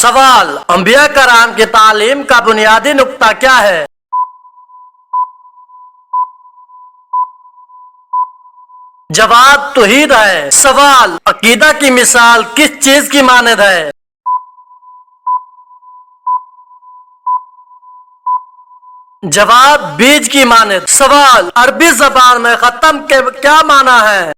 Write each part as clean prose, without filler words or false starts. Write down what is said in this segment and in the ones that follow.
سوال: انبیاء کرام کی تعلیم کا بنیادی نقطہ کیا ہے؟ جواب: توحید ہے۔ سوال: عقیدہ کی مثال کس چیز کی مانند ہے؟ جواب: بیج کی مانند۔ سوال: عربی زبان میں ختم کے کیا معنی ہے؟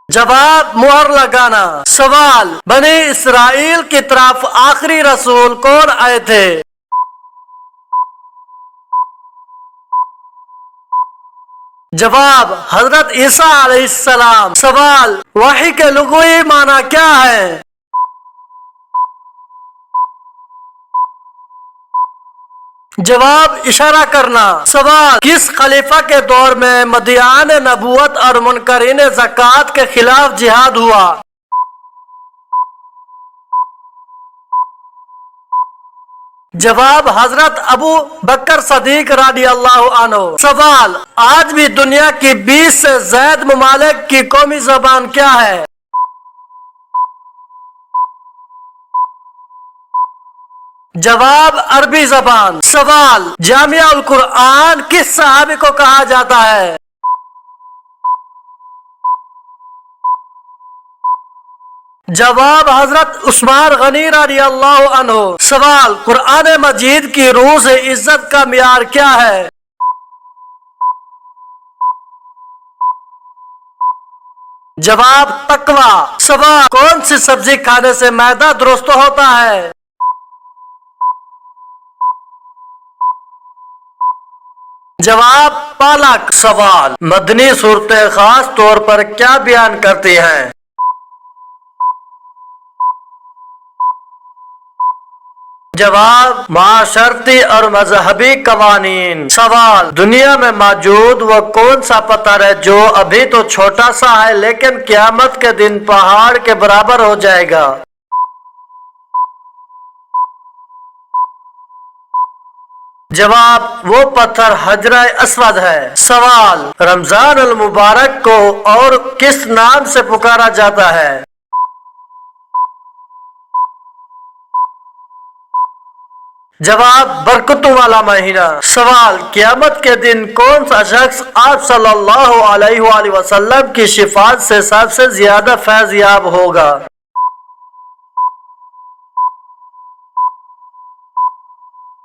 جواب: مہر لگانا۔ سوال: بنی اسرائیل کی طرف آخری رسول کون آئے تھے؟ جواب: حضرت عیسیٰ علیہ السلام۔ سوال: وحی کے لغوی معنی کیا ہے؟ جواب: اشارہ کرنا۔ سوال: کس خلیفہ کے دور میں مدعیان نبوت اور منکرین زکوٰۃ کے خلاف جہاد ہوا؟ جواب: حضرت ابو بکر صدیق رضی اللہ عنہ۔ سوال: آج بھی دنیا کی 20 سے زائد ممالک کی قومی زبان کیا ہے؟ جواب: عربی زبان۔ سوال: جامع القرآن کس صحابی کو کہا جاتا ہے؟ جواب: حضرت عثمان غنی رضی اللہ عنہ۔ سوال: قرآن مجید کی روح سے عزت کا معیار کیا ہے؟ جواب: تقویٰ۔ سوال: کون سی سبزی کھانے سے معدہ درست ہوتا ہے؟ جواب: پالک۔ سوال: مدنی صورتیں خاص طور پر کیا بیان کرتی ہیں؟ جواب: معاشرتی اور مذہبی قوانین۔ سوال: دنیا میں موجود وہ کون سا پتھر ہے جو ابھی تو چھوٹا سا ہے لیکن قیامت کے دن پہاڑ کے برابر ہو جائے گا؟ جواب: وہ پتھر حجر اسود ہے۔ سوال: رمضان المبارک کو اور کس نام سے پکارا جاتا ہے؟ جواب: برکتوں والا مہینہ۔ سوال: قیامت کے دن کون سا شخص آپ صلی اللہ علیہ وآلہ وسلم کی شفاعت سے سب سے زیادہ فیض یاب ہوگا؟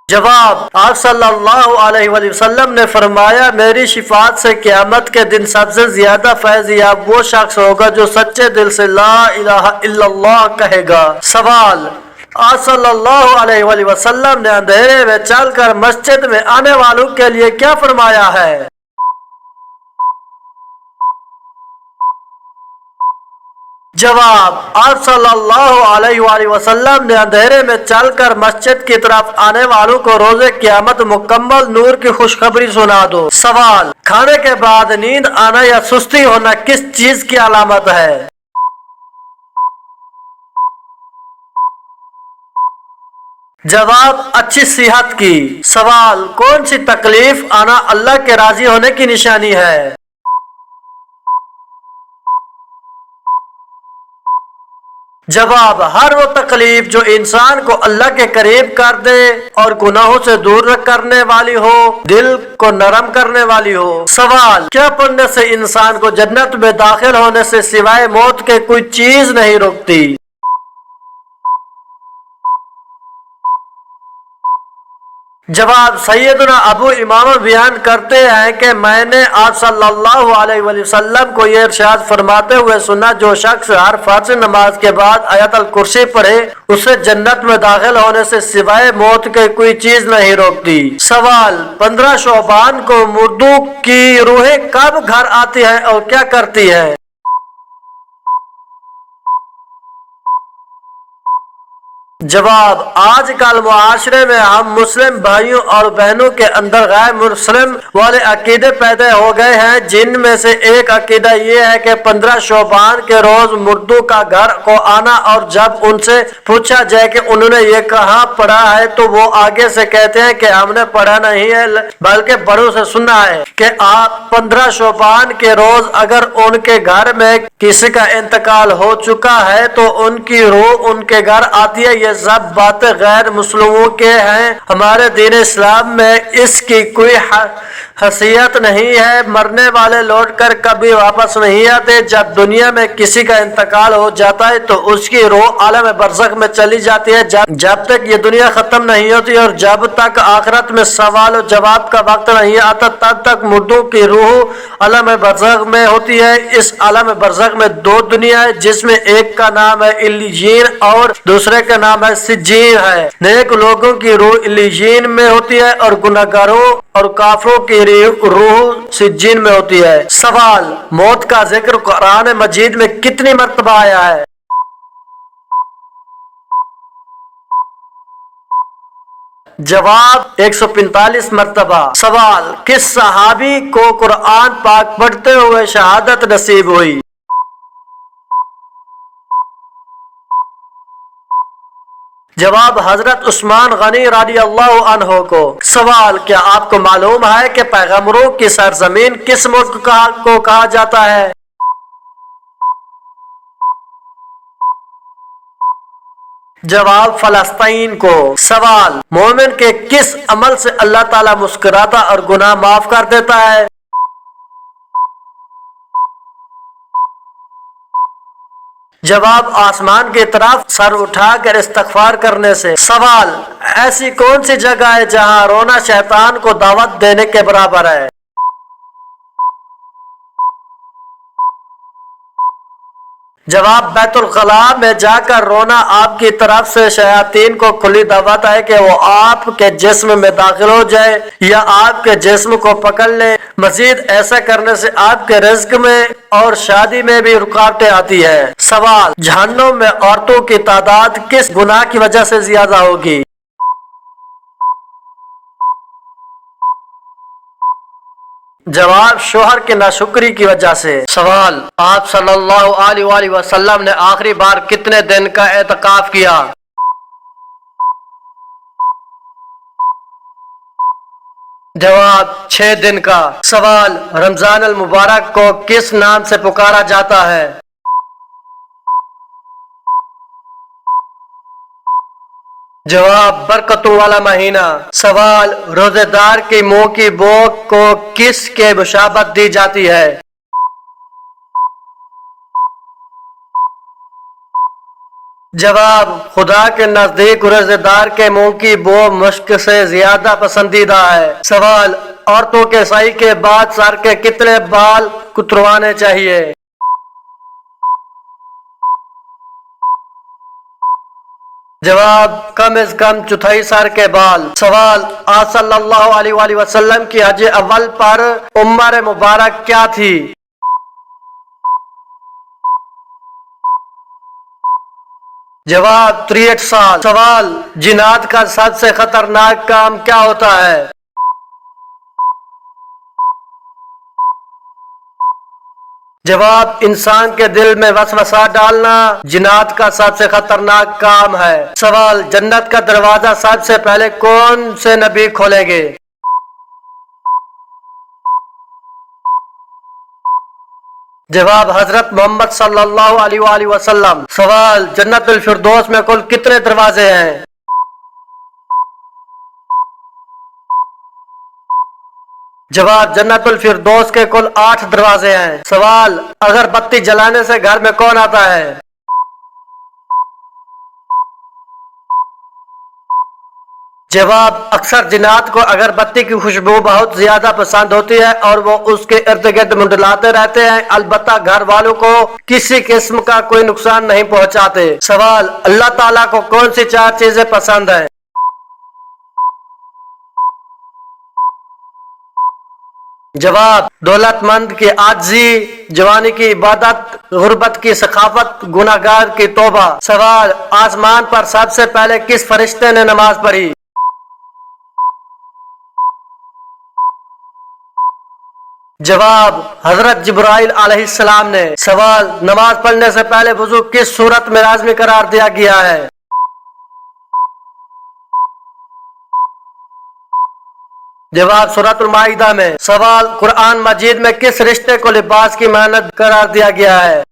جواب: آپ صلی اللہ علیہ وآلہ وسلم نے فرمایا، میری شفاعت سے قیامت کے دن سب سے زیادہ فیض یاب وہ شخص ہوگا جو سچے دل سے لا الہ الا اللہ کہے گا۔ سوال: آپ صلی اللہ علیہ وآلہ وسلم نے اندھیرے میں چل کر مسجد میں آنے والوں کے لیے کیا فرمایا ہے؟ جواب: آپ صلی اللہ علیہ وآلہ وسلم نے اندھیرے میں چل کر مسجد کی طرف آنے والوں کو روز قیامت مکمل نور کی خوشخبری سنا دو۔ سوال: کھانے کے بعد نیند آنا یا سستی ہونا کس چیز کی علامت ہے؟ جواب: اچھی صحت کی۔ سوال: کون سی تکلیف آنا اللہ کے راضی ہونے کی نشانی ہے؟ جواب: ہر وہ تکلیف جو انسان کو اللہ کے قریب کر دے اور گناہوں سے دور کرنے والی ہو، دل کو نرم کرنے والی ہو۔ سوال: کیا پڑھنے سے انسان کو جنت میں داخل ہونے سے سوائے موت کے کوئی چیز نہیں روکتی؟ جواب: سیدنا ابو امامہ بیان کرتے ہیں کہ میں نے آپ صلی اللہ علیہ وآلہ وسلم کو یہ ارشاد فرماتے ہوئے سنا، جو شخص ہر فرض نماز کے بعد آیت الکرسی پڑھے اسے جنت میں داخل ہونے سے سوائے موت کے کوئی چیز نہیں روکتی۔ سوال: 15 شعبان کو مردوں کی روحیں کب گھر آتی ہیں اور کیا کرتی ہیں؟ जवाब, आजकल मुआशरे में हम मुस्लिम भाइयों और बहनों के अंदर गैर मुस्लिम वाले अकीदे पैदा हो गए हैं, जिनमें से एक अकीदा ये है कि 15 शोबान के रोज मुर्दों का घर को आना, और जब उनसे पूछा जाए कि उन्होंने ये कहाँ पढ़ा है तो वो आगे से कहते हैं कि हमने पढ़ा नहीं है बल्कि बड़ों से सुना है कि आप 15 शोबान के रोज अगर उनके घर में किसी का इंतकाल हो चुका है तो उनकी रूह उनके घर आती है। ये सब बातें गैर मुस्लिमों के हैं। हमारे दीन इस्लाम में इसकी कोई हैसियत नहीं है। मरने वाले लौट कर कभी वापस नहीं आते। जब दुनिया में किसी का इंतकाल हो जाता है तो उसकी रूह आलम बरज़ख में चली जाती है। जब तक ये दुनिया खत्म नहीं होती और जब तक आखिरत में सवाल और जवाब का वक्त नहीं आता तब तक मुर्दों की रूह आलम बरज़ख में होती है। इस आलम बरज़ख में दो दुनिया है, जिसमें एक का नाम है इल्लीजीन और दूसरे का नाम है सिज्जीन है। नेक लोगों की रूह इल्लीजीन में होती है और गुनाहगारों और काफिरों की रूह सिज्जीन में होती है। सवाल, मौत का जिक्र कुरान मजीद में कितनी मर्तबा आया है? जवाब, 145 मर्तबा। सवाल, किस सहाबी को कुरान पाक पढ़ते हुए शहादत नसीब हुई? जवाब, हजरत उस्मान गनी रज़ी अल्लाह अन्हु को। सवाल, क्या आपको मालूम है कि पैगंबरों की सरजमीन किस मुल्क को कहा जाता है? जवाब, फलस्तीन को। सवाल, मोमिन के किस अमल से अल्लाह ताला मुस्कुराता और गुनाह माफ कर देता है? जवाब, आसमान की तरफ सर उठाकर इस्तगफार करने से। सवाल, ऐसी कौन सी जगह है जहां रोना शैतान को दावत देने के बराबर है? जवाब, बैतुल खला में जाकर रोना आपकी तरफ से शयातीन को खुली दावत है कि वो आपके जिस्म में दाखिल हो जाए या आपके जिस्म को पकड़ ले। मजीद ऐसा करने से आपके रिज्क में और शादी में भी रुकावटें आती है। सवाल, जहन्नुम में औरतों की तादाद किस गुनाह की वजह से ज्यादा होगी? जवाब, शोहर के नाशुक्री की वजह से। सवाल, आप सल्लल्लाहु अलैहि वसल्लम ने आखिरी बार कितने दिन का एतकाफ किया? जवाब, 6 दिन का। सवाल, रमजान अल मुबारक को किस नाम से पुकारा जाता है? जवाब, बरकतों वाला महीना। सवाल, रोजेदार की मुंह की बो को किस के मुशाबत दी जाती है? जवाब, खुदा के नजदीक रोजेदार के मुंह की बो मुश्क से ज्यादा पसंदीदा है। सवाल, औरतों के सही के बाद सर के कितने बाल कुतरवाने चाहिए? जवाब, कम से कम चौथाई सर के बाल। सवाल, आप सल्लल्लाहु अलैहि वसल्लम की हज अव्वल पर उम्र मुबारक क्या थी? जवाब, 63 साल। सवाल, जिन्नात का सबसे खतरनाक काम क्या होता है? जवाब, इंसान के दिल में वसवसा डालना जिन्नात का सबसे खतरनाक काम है। सवाल, जन्नत का दरवाजा सबसे पहले कौन से नबी खोलेंगे? जवाब, हजरत मोहम्मद सल्लल्लाहु अलैहि वसल्लम। सवाल, जन्नतुल फिरदौस में कुल कितने दरवाजे हैं? जवाब, जन्नतुल फिरदौस के कुल 8 दरवाजे हैं। सवाल, अगर बत्ती जलाने से घर में कौन आता है? जवाब, अक्सर जिन्नात को अगरबत्ती की खुशबू बहुत ज्यादा पसंद होती है और वो उसके इर्द गिर्द मंडलाते रहते हैं, अलबत्ता घर वालों को किसी किस्म का कोई नुकसान नहीं पहुंचाते। सवाल, अल्लाह ताला को कौन सी 4 चीजें पसंद है? जवाब, दौलतमंद की आजी, जवानी की इबादत, गुर्बत की सखावत, गुनाहगार की तौबा। सवाल, आसमान पर सबसे पहले किस फरिश्ते ने नमाज पढ़ी? जवाब, हजरत जिब्राइल अलैहिस्सलाम ने। सवाल, नमाज पढ़ने से पहले वुजू किस सूरत में लाज़मी करार दिया गया है? जवाब, सूरतुल माइदा में। सवाल, कुरान मजीद में किस रिश्ते को लिबास की मेहनत करार दिया गया है?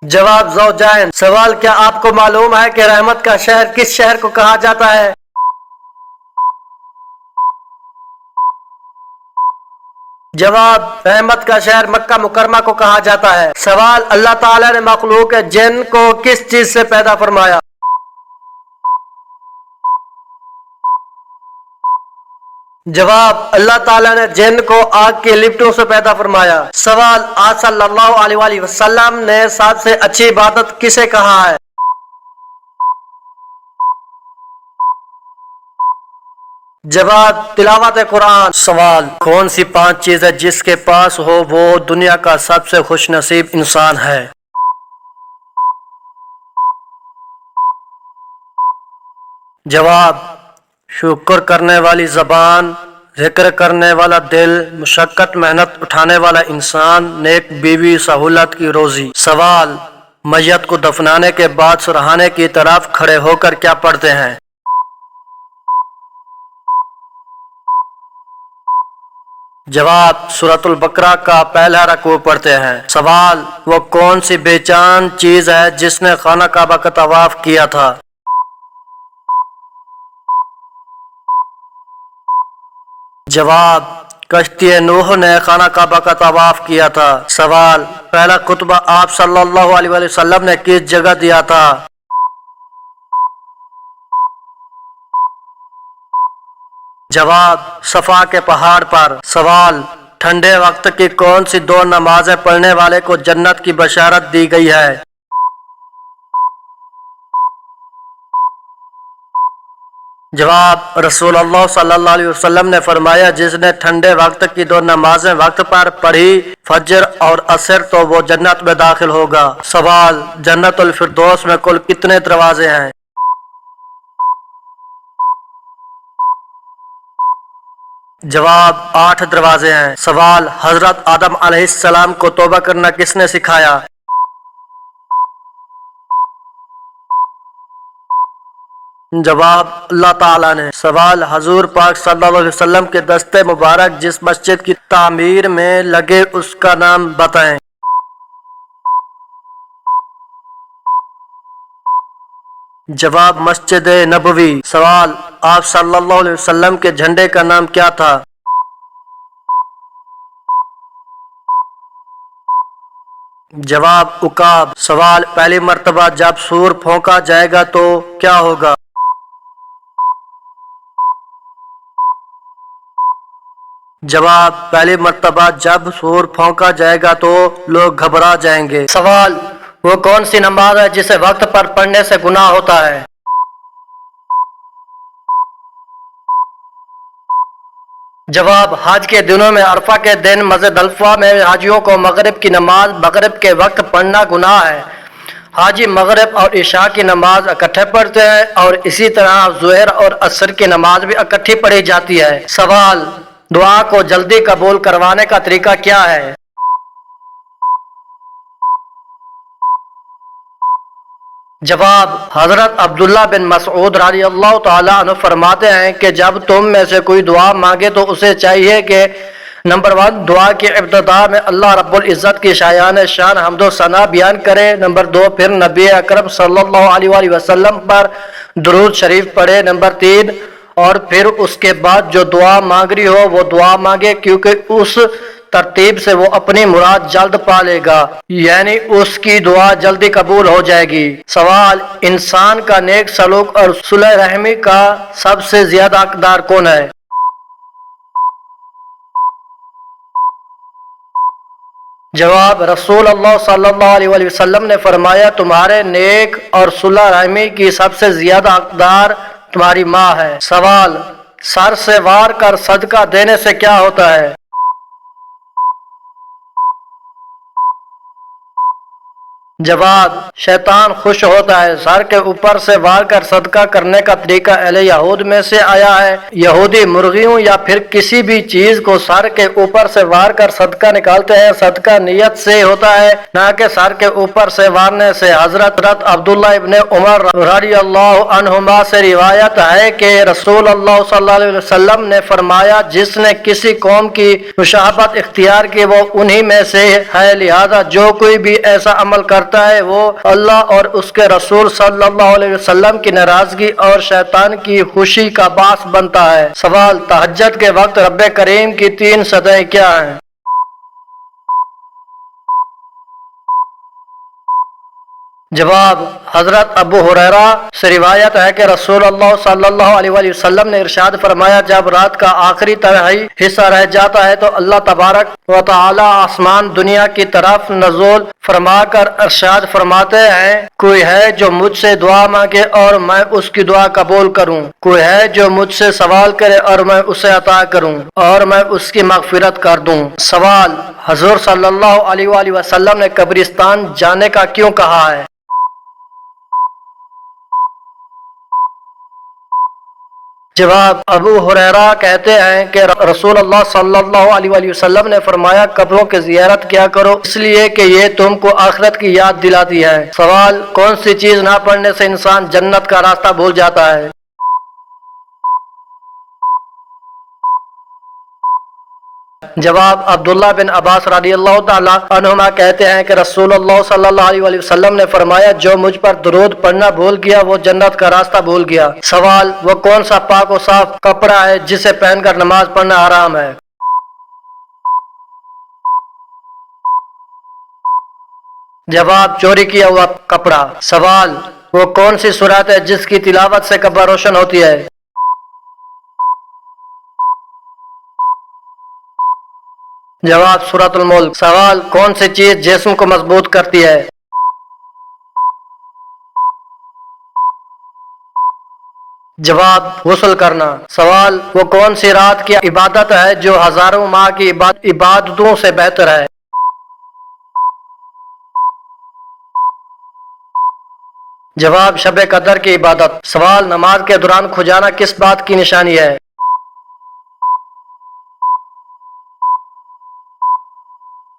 जवाब, ज़ौजैन। सवाल, क्या आपको मालूम है कि रहमत का शहर किस शहर को कहा जाता है? जवाब, रहमत का शहर मक्का मुकरमा को कहा जाता है। सवाल, अल्लाह ताला ने मखलूक जिन को किस चीज से पैदा फरमाया? जवाब, अल्लाह ताला ने जिन को आग के लिपटों से पैदा फरमाया। सवाल, आज सल्लल्लाहु अलैहि वसल्लम ने सबसे अच्छी इबादत किसे कहा है? जवाब, तिलावत कुरान। सवाल, कौन सी 5 चीजें जिसके पास हो वो दुनिया का सबसे खुश नसीब इंसान है? जवाब, शुक्र करने वाली जबान, जिक्र करने वाला दिल, मुशक्कत मेहनत उठाने वाला इंसान, नेक बीवी, सहूलत की रोजी। सवाल, मैयत को दफनाने के बाद सुरहाने की तरफ खड़े होकर क्या पढ़ते हैं? जवाब, सूरतुल बकरा का पहला रकू पढ़ते हैं। सवाल, वो कौन सी बेजान चीज है जिसने खाना काबा का तवाफ किया था? जवाब, कश्ती नूह ने खाना काबा का तवाफ किया था। सवाल, पहला खुतबा आप सल्लल्लाहु अलैहि वसल्लम ने किस जगह दिया था? जवाब, सफा के पहाड़ पर। सवाल, ठंडे वक्त की कौन सी 2 नमाजें पढ़ने वाले को जन्नत की बशारत दी गई है? जवाब, रसूलुल्लाह सल्लल्लाहु अलैहि वसल्लम ने फरमाया, जिसने ठंडे वक्त की 2 नमाजें वक्त पर पढ़ी, फजर और असर, तो वो जन्नत में दाखिल होगा। सवाल, जन्नतुल फिरदौस में कुल कितने दरवाजे हैं? जवाब, 8 दरवाजे हैं। सवाल, हजरत आदम अलैहिस्सलाम को तौबा करना किसने सिखाया? जवाब, अल्लाह ताला ने। सवाल, हजूर पाक सल्लल्लाहु अलैहि वसल्लम के दस्ते मुबारक जिस मस्जिद की तामीर में लगे उसका नाम बताएं। जवाब, मस्जिद नबवी। सवाल, आप सल्लल्लाहु अलैहि वसल्लम के झंडे का नाम क्या था? जवाब, उकाब। सवाल, पहली मर्तबा जब सूर फूंका जाएगा तो क्या होगा? जवाब, पहली मर्तबा जब सूर फूंका जाएगा तो लोग घबरा जाएंगे। सवाल, वो कौन सी नमाज है जिसे वक्त पर पढ़ने से गुनाह होता है? जवाब, हज के दिनों में अरफा के दिन मुज़दलिफ़ा में हाजियों को मगरिब की नमाज मगरिब के वक्त पढ़ना गुनाह है। हाजी मगरिब और इशा की नमाज इकट्ठे पढ़ते हैं और इसी तरह ज़ुहर और असर की नमाज भी इकट्ठी पढ़ी जाती है। सवाल, दुआ को जल्दी कबूल करवाने का तरीका क्या है? जवाब, हजरत अब्दुल्ला बिन मसऊद रज़ियल्लाहु तआला अन्हु फरमाते हैं कि जब तुम में से कोई दुआ मांगे तो उसे चाहिए कि नंबर 1 दुआ की इब्तिदा में अल्लाह रब्बुल इज़्ज़त की शायान शान हम्दो सना बयान करे। नंबर 2 फिर नबी अकरम सल्लल्लाहु अलैहि वसल्लम पर दुरूद शरीफ पढ़े। नंबर 3 और फिर उसके बाद जो दुआ मांग रही हो वो दुआ मांगे, क्योंकि उस तरतीब से वो अपनी मुराद जल्द पा लेगा, यानी उसकी दुआ जल्दी कबूल हो जाएगी। सवाल, इंसान का नेक सलूक और सुलह रहमी का सबसे ज्यादा हकदार कौन है? जवाब, रसूल अल्लाह सल्लल्लाहु अलैहि वसल्लम ने फरमाया, तुम्हारे नेक और सुलह रहमी की सबसे ज्यादा हकदार तुम्हारी माँ है। सवाल, सर से वार कर सदका देने से क्या होता है? जवाब, शैतान खुश होता है। सर के ऊपर से वार कर सदका करने का तरीका अहले यहूद में से आया है। यहूदी मुर्गियों या फिर किसी भी चीज को सर के ऊपर से वार कर सदका निकालते हैं। सदका नियत से होता है, न कि सर के ऊपर से वारने से। हजरत अब्दुल्लाह इब्ने उमर रदियल्लाहु अन्हुमा से रिवायत है कि रसूल अल्लाह सल्लल्लाहु अलैहि वसल्लम ने फरमाया, जिसने किसी कौम की मुशाबत इख्तियार की वो उन्हीं में से है, लिहाजा जो कोई भी ऐसा अमल करता है वो अल्लाह और उसके रसूल सल्लल्लाहु अलैहि वसल्लम की नाराजगी और शैतान की खुशी का बास बनता है। सवाल, तहज्जुद के वक्त रब्बे करीम की 3 सदाएं क्या हैं? जवाब, हजरत अबू हुरैरा से रिवायत है कि रसूल अल्लाह सल्लल्लाहु अलैहि वसल्लम ने इरशाद फरमाया, जब रात का आखिरी तिहाई हिस्सा रह जाता है तो अल्लाह तबारक व तआला आसमान दुनिया की तरफ नज़ुल फरमाकर इरशाद फरमाते हैं, कोई है जो मुझसे दुआ मांगे और मैं उसकी दुआ कबूल करूं, कोई है जो मुझसे सवाल करे और मैं उसे अता करूं और मैं उसकी मगफिरत कर दूं। सवाल, हुज़ूर सल्लल्लाहु अलैहि वसल्लम ने कब्रिस्तान जाने का क्यों कहा है? जवाब, अबू हुरैरा कहते हैं कि रसूल अल्लाह सल्लल्लाहु अलैहि वसल्लम ने फरमाया, कब्रों की ज़ियारत किया करो इसलिए कि ये तुमको आखिरत की याद दिलाती है। सवाल, कौन सी चीज ना पढ़ने से इंसान जन्नत का रास्ता भूल जाता है? जवाब, अब्दुल्ला बिन अब्बास रदियल्लाहु ताला अन्हुमा कहते हैं कि रसूलुल्लाह सल्लल्लाहु अलैहि वसल्लम ने फरमाया, जो मुझ पर दुरूद पढ़ना भूल गया वो जन्नत का रास्ता भूल गया। सवाल, वो कौन सा पाक और साफ कपड़ा है जिसे पहनकर नमाज पढ़ना हराम है? जवाब, चोरी किया हुआ कपड़ा। सवाल, वो कौन सी सूरत है जिसकी तिलावत से कब्र रोशन होती है? जवाब, सूरतुल मुल्क। सवाल, कौन सी चीज जिस्म को मजबूत करती है? जवाब, गुस्ल करना। सवाल, वो कौन सी रात की इबादत है जो हजारों माह की इबादतों से बेहतर है? जवाब, शब कदर की इबादत। सवाल, नमाज के दौरान खुजाना किस बात की निशानी है?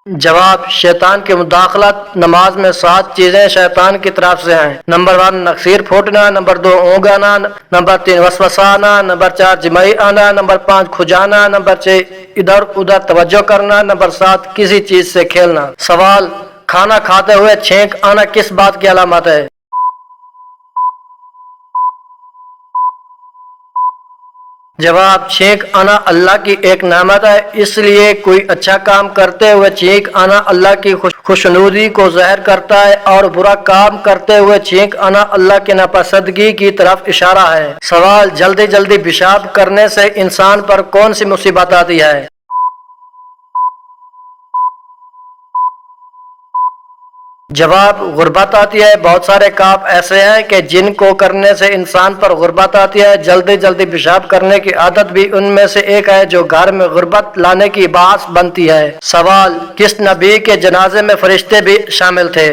जवाब, शैतान की मुदाखलत। नमाज में 7 चीजें शैतान की तरफ से हैं। नंबर 1 नक्सीर फूटना, नंबर 2 ऊँग आना, नंबर 3 वसवसा आना, नंबर 4 जिमाई आना, नंबर 5 खुजाना, नंबर 6 इधर उधर तवज्जो करना, नंबर 7 किसी चीज से खेलना। सवाल, खाना खाते हुए छींक आना किस बात की अलामत है? जवाब, छींक आना अल्लाह की एक नेमत है, इसलिए कोई अच्छा काम करते हुए छींक आना अल्लाह की खुशनुदी को ज़ाहिर करता है और बुरा काम करते हुए छींक आना अल्लाह की नापसंदगी की तरफ इशारा है। सवाल, जल्दी जल्दी पेशाब करने से इंसान पर कौन सी मुसीबत आती है? जवाब, गुर्बत आती है। बहुत सारे काम ऐसे हैं कि जिनको करने से इंसान पर गुर्बत आती है। जल्दी जल्दी पेशाब करने की आदत भी उनमें से एक है जो घर में गुर्बत लाने की बास बनती है। सवाल, किस नबी के जनाजे में फरिश्ते भी शामिल थे?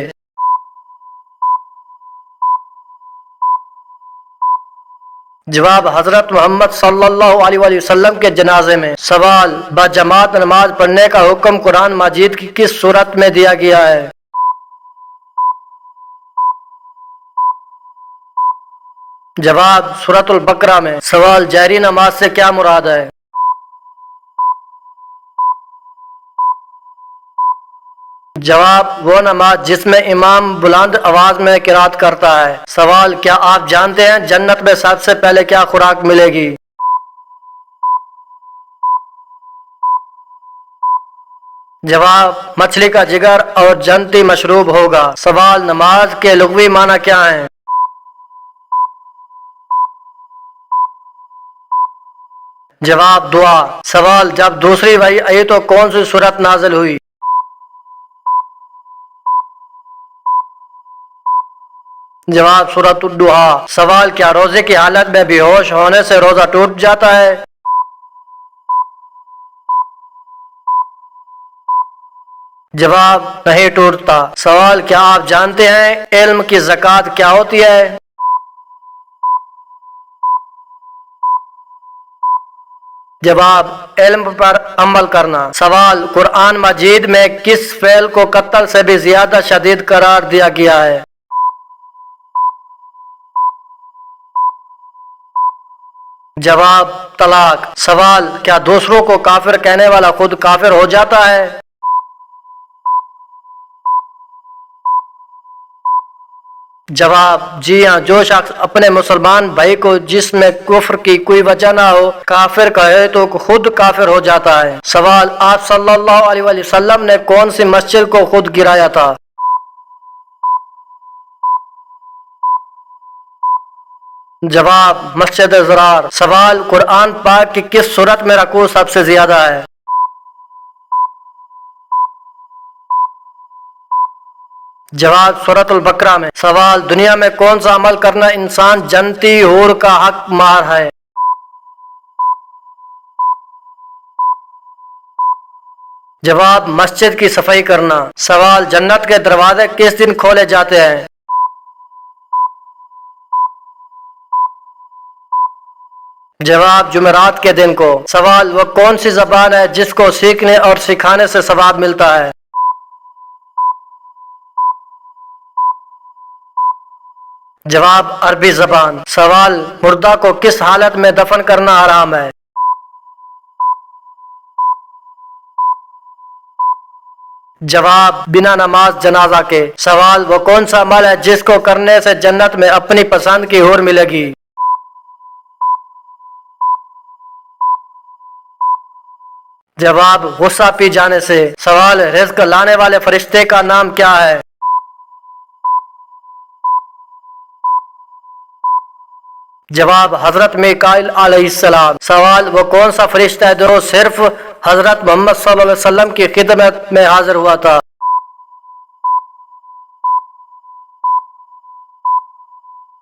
जवाब, हजरत मोहम्मद सल्लल्लाहु अलैहि वसल्लम के जनाजे में। सवाल, बजमात नमाज पढ़ने का हुक्म कुरान माजिद की किस सूरत में दिया गया है? जवाब, सूरतुल बकरा में। सवाल, जहरी नमाज से क्या मुराद है? जवाब, वो नमाज जिसमें इमाम बुलंद आवाज में किरात करता है। सवाल, क्या आप जानते हैं जन्नत में सबसे पहले क्या खुराक मिलेगी? जवाब, मछली का जिगर और जन्नती मशरूब होगा। सवाल, नमाज के लुग़वी माना क्या है? जवाब, दुआ। सवाल, जब दूसरी वही आई तो कौन सी सूरत नाजिल हुई? जवाब सूरत दुहा। सवाल क्या रोजे की हालत में बेहोश होने से रोजा टूट जाता है? जवाब नहीं टूटता। सवाल क्या आप जानते हैं इल्म की ज़कात क्या होती है? जवाब इल्म पर अमल करना। सवाल कुरान मजीद में किस फेल को कत्ल से भी ज्यादा शदीद करार दिया गया है? जवाब तलाक। सवाल क्या दूसरों को काफिर कहने वाला खुद काफिर हो जाता है? जवाब जी हाँ, जो शख्स अपने मुसलमान भाई को जिसमें कुफ्र की कोई वजह ना हो काफिर कहे तो खुद काफिर हो जाता है। सवाल आप सल्लल्लाहु अलैहि वसल्लम ने कौन सी मस्जिद को खुद गिराया था? जवाब मस्जिद ज़रार। सवाल कुरान पाक की किस सूरत में रकू सबसे ज्यादा है? जवाब सूरतुल बकरा में। सवाल दुनिया में कौन सा अमल करना इंसान जन्नती हूर का हक मार है? जवाब मस्जिद की सफाई करना। सवाल जन्नत के दरवाजे किस दिन खोले जाते हैं? जवाब जुमेरात के दिन को। सवाल वह कौन सी जबान है जिसको सीखने और सिखाने से सवाब मिलता है? जवाब अरबी जबान। सवाल मुर्दा को किस हालत में दफन करना हराम है? जवाब बिना नमाज जनाजा के। सवाल वो कौन सा अमल है जिसको करने से जन्नत में अपनी पसंद की हूर मिलेगी? जवाब गुस्सा पी जाने से। सवाल रिज्क लाने वाले फरिश्ते का नाम क्या है? जवाब हजरत मीकाईल अलैहिस्सलाम। सवाल वो कौन सा फरिश्ता है जो सिर्फ हजरत मोहम्मद सल्लल्लाहु अलैहि वसल्लम की खिदमत में हाजिर हुआ था?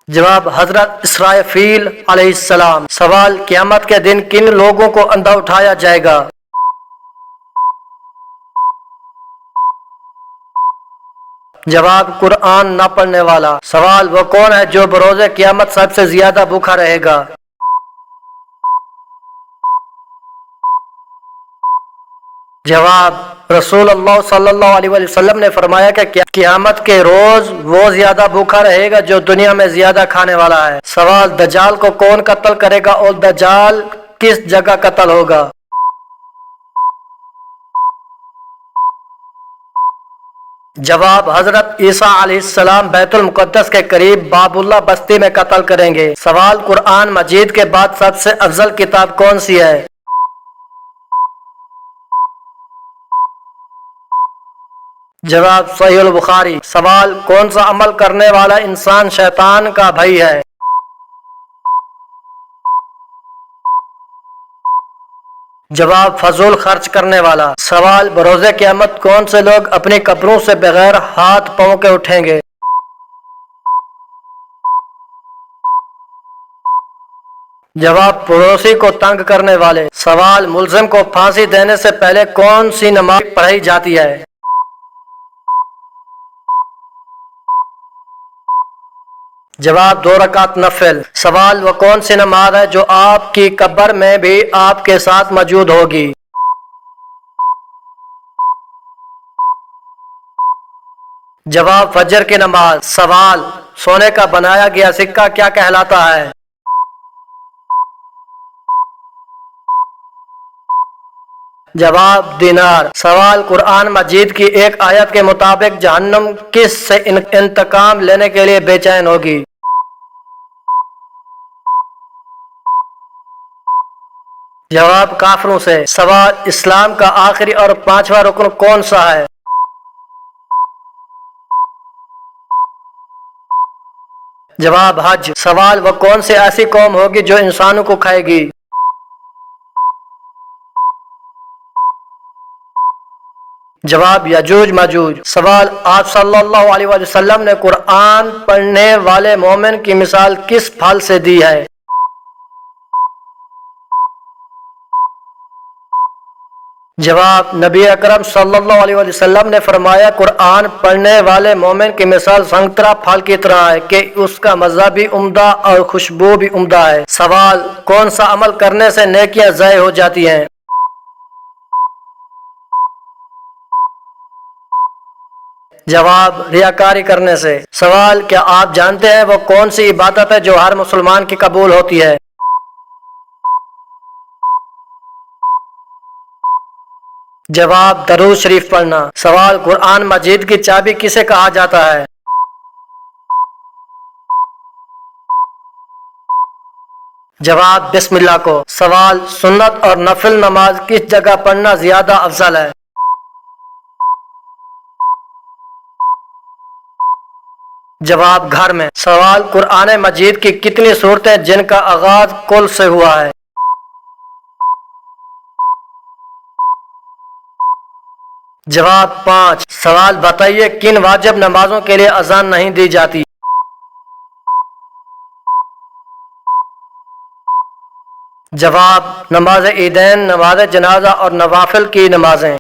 जवाब हजरत इसराफील अलैहिस्सलाम। सवाल क़यामत के दिन किन लोगों को अंधा उठाया जाएगा? जवाब कुरान ना पढ़ने वाला। सवाल वो कौन है जो बरोज़े क़यामत सबसे ज्यादा भूखा रहेगा? जवाब रसूलुल्लाह सल्लल्लाहु अलैहि वसल्लम ने फरमाया कि क़यामत के रोज वो ज्यादा भूखा रहेगा जो दुनिया में ज्यादा खाने वाला है। सवाल दज्जाल को कौन कत्ल करेगा और दज्जाल किस जगह कत्ल होगा? जवाब हजरत ईसा अलैहिस्सलाम बैतुल मुकद्दस के करीब बाबुल्ला बस्ती में कत्ल करेंगे। सवाल कुरान मजीद के बाद सबसे अफजल किताब कौन सी है? जवाब सहीहुल बुखारी। सवाल कौन सा अमल करने वाला इंसान शैतान का भाई है? जवाब फजूल खर्च करने वाला। सवाल बरोज़े क़यामत कौन से लोग अपनी कब्रों से बगैर हाथ पांव के उठेंगे? जवाब पड़ोसी को तंग करने वाले। सवाल मुल्जिम को फांसी देने से पहले कौन सी नमाज पढ़ी जाती है? जवाब 2 रकात नफिल। सवाल वो कौन सी नमाज है जो आपकी कब्र में भी आपके साथ मौजूद होगी? जवाब फजर की नमाज। सवाल सोने का बनाया गया सिक्का क्या कहलाता है? जवाब दिनार। सवाल कुरान मजीद की एक आयत के मुताबिक जहन्नम किस से इंतकाम लेने के लिए बेचैन होगी? जवाब काफिरों से। सवाल इस्लाम का आखिरी और 5वां रुकन कौन सा है? जवाब हज। सवाल वह कौन सी ऐसी कौम होगी जो इंसानों को खाएगी? جواب یجوج ماجوج۔ سوال، آپ صلی اللہ علیہ وآلہ وسلم نے قرآن پڑھنے والے مومن کی مثال کس پھل سے دی ہے؟ جواب، نبی اکرم صلی اللہ علیہ وآلہ وسلم نے فرمایا قرآن پڑھنے والے مومن کی مثال سنگترا پھل کی طرح ہے کہ اس کا مزہ بھی عمدہ اور خوشبو بھی عمدہ ہے۔ سوال، کون سا عمل کرنے سے نیکیاں ضائع ہو جاتی ہیں؟ جواب، ریاکاری کرنے سے۔ سوال، کیا آپ جانتے ہیں وہ کون سی عبادت ہے جو ہر مسلمان کی قبول ہوتی ہے؟ جواب، درود شریف پڑھنا۔ سوال، قرآن مجید کی چابی کسے کہا جاتا ہے؟ جواب، بسم اللہ کو۔ سوال، سنت اور نفل نماز کس جگہ پڑھنا زیادہ افضل ہے؟ جواب، گھر میں۔ سوال، قرآن مجید کی کتنی صورتیں جن کا آغاز قل سے ہوا ہے؟ جواب، 5۔ سوال، بتائیے کن واجب نمازوں کے لیے اذان نہیں دی جاتی؟ جواب، نماز عیدین، نماز جنازہ اور نوافل کی نمازیں۔